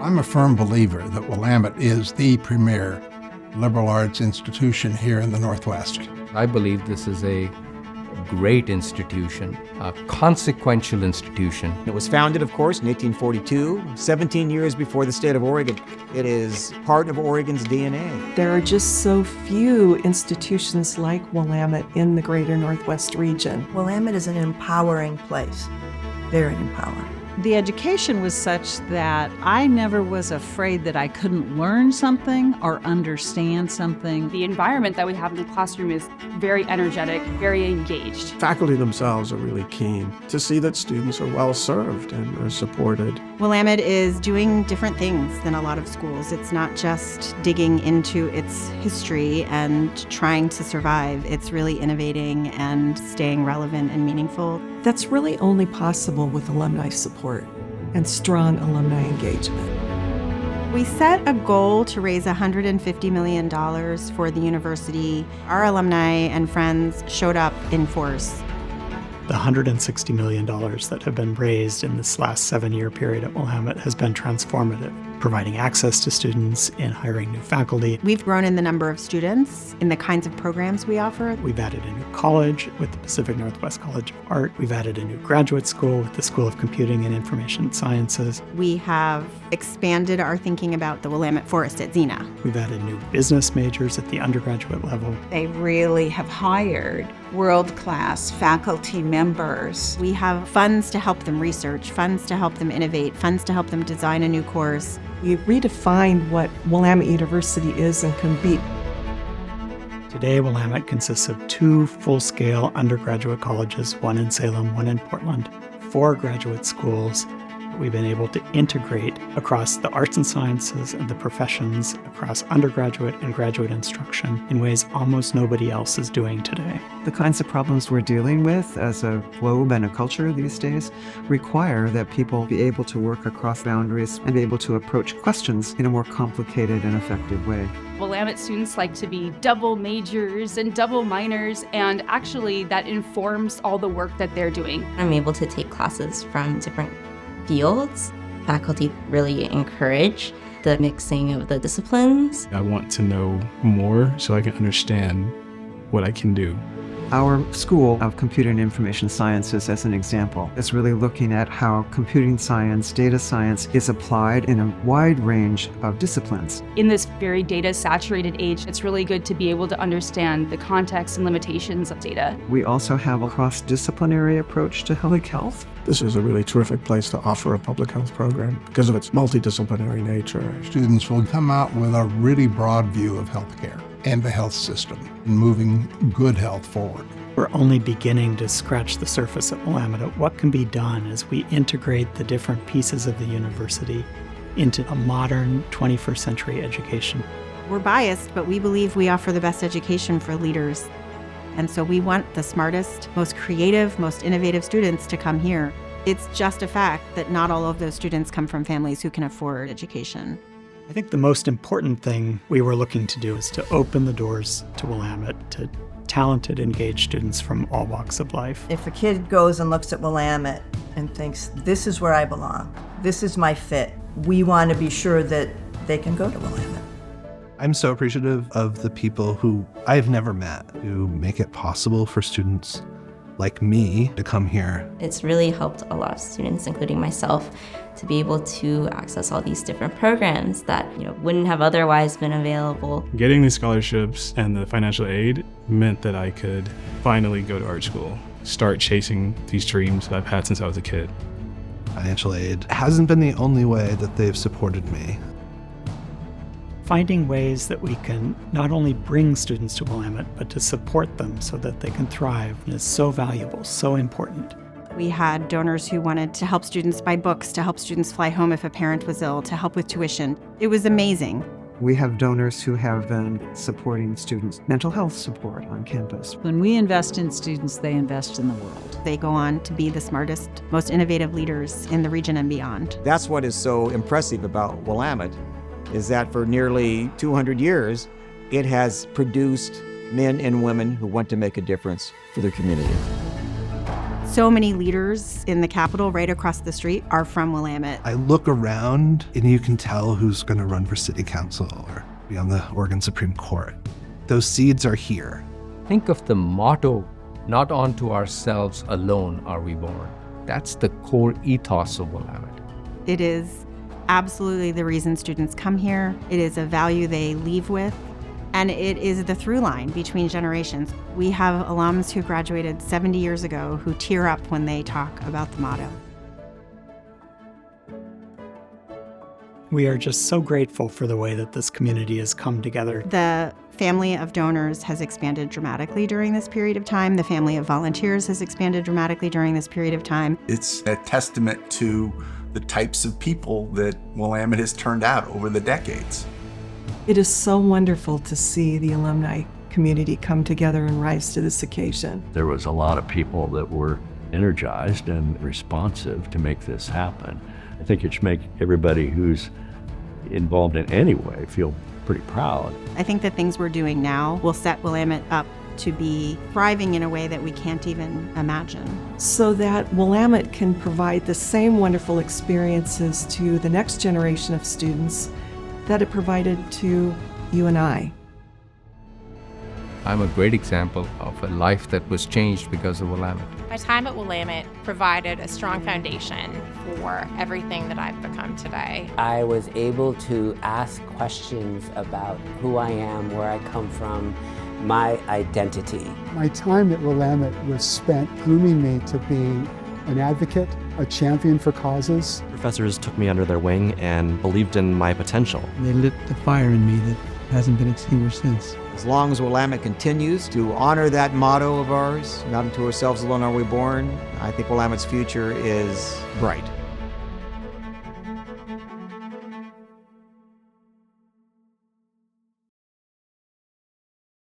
I'm a firm believer that Willamette is the premier liberal arts institution here in the Northwest. I believe this is a great institution, a consequential institution. It was founded, of course, in 1842, 17 years before the state of Oregon. It is part of Oregon's DNA. There are just so few institutions like Willamette in the greater Northwest region. Willamette is an empowering place, very empowering. The education was such that I never was afraid that I couldn't learn something or understand something. The environment that we have in the classroom is very energetic, very engaged. Faculty themselves are really keen to see that students are well served and are supported. Willamette is doing different things than a lot of schools. It's not just digging into its history and trying to survive. It's really innovating and staying relevant and meaningful. That's really only possible with alumni support and strong alumni engagement. We set a goal to raise $150 million for the university. Our alumni and friends showed up in force. The $160 million that have been raised in this last 7-year period at Willamette has been transformative, providing access to students and hiring new faculty. We've grown in the number of students, in the kinds of programs we offer. We've added a new college with the Pacific Northwest College of Art. We've added a new graduate school with the School of Computing and Information Sciences. We have expanded our thinking about the Willamette Forest at Xena. We've added new business majors at the undergraduate level. They really have hired world-class faculty members. We have funds to help them research, funds to help them innovate, funds to help them design a new course. We redefined what Willamette University is and can be. Today, Willamette consists of 2 full-scale undergraduate colleges, one in Salem, one in Portland, 4 graduate schools. We've been able to integrate across the arts and sciences and the professions, across undergraduate and graduate instruction in ways almost nobody else is doing today. The kinds of problems we're dealing with as a globe and a culture these days require that people be able to work across boundaries and be able to approach questions in a more complicated and effective way. Willamette students like to be double majors and double minors, and actually that informs all the work that they're doing. I'm able to take classes from different fields. Faculty really encourage the mixing of the disciplines. I want to know more so I can understand what I can do. Our School of Computer and Information Sciences, as an example, is really looking at how computing science, data science is applied in a wide range of disciplines. In this very data-saturated age, it's really good to be able to understand the context and limitations of data. We also have a cross-disciplinary approach to public health. This is a really terrific place to offer a public health program because of its multidisciplinary nature. Students will come out with a really broad view of healthcare and the health system and moving good health forward. We're only beginning to scratch the surface at Willamette at what can be done as we integrate the different pieces of the university into a modern 21st century education. We're biased, but we believe we offer the best education for leaders. And so we want the smartest, most creative, most innovative students to come here. It's just a fact that not all of those students come from families who can afford education. I think the most important thing we were looking to do is to open the doors to Willamette to talented, engaged students from all walks of life. If a kid goes and looks at Willamette and thinks, this is where I belong, this is my fit, we want to be sure that they can go to Willamette. I'm so appreciative of the people who I've never met who make it possible for students like me to come here. It's really helped a lot of students, including myself, to be able to access all these different programs that wouldn't have otherwise been available. Getting these scholarships and the financial aid meant that I could finally go to art school, start chasing these dreams that I've had since I was a kid. Financial aid hasn't been the only way that they've supported me. Finding ways that we can not only bring students to Willamette, but to support them so that they can thrive is so valuable, so important. We had donors who wanted to help students buy books, to help students fly home if a parent was ill, to help with tuition. It was amazing. We have donors who have been supporting students' mental health support on campus. When we invest in students, they invest in the world. They go on to be the smartest, most innovative leaders in the region and beyond. That's what is so impressive about Willamette, is that for nearly 200 years, it has produced men and women who want to make a difference for their community. So many leaders in the Capitol right across the street are from Willamette. I look around and you can tell who's going to run for city council or be on the Oregon Supreme Court. Those seeds are here. Think of the motto, not unto ourselves alone are we born. That's the core ethos of Willamette. It is absolutely the reason students come here. It is a value they leave with, and it is the through line between generations. We have alums who graduated 70 years ago who tear up when they talk about the motto. We are just so grateful for the way that this community has come together. The family of donors has expanded dramatically during this period of time. The family of volunteers has expanded dramatically during this period of time. It's a testament to the types of people that Willamette has turned out over the decades. It is so wonderful to see the alumni community come together and rise to this occasion. There was a lot of people that were energized and responsive to make this happen. I think it should make everybody who's involved in any way feel pretty proud. I think the things we're doing now will set Willamette up to be thriving in a way that we can't even imagine. So that Willamette can provide the same wonderful experiences to the next generation of students that it provided to you and I. I'm a great example of a life that was changed because of Willamette. My time at Willamette provided a strong foundation for everything that I've become today. I was able to ask questions about who I am, where I come from, my identity. My time at Willamette was spent grooming me to be an advocate, a champion for causes. Professors took me under their wing and believed in my potential. They lit the fire in me that hasn't been extinguished since. As long as Willamette continues to honor that motto of ours, not unto ourselves alone are we born, I think Willamette's future is bright.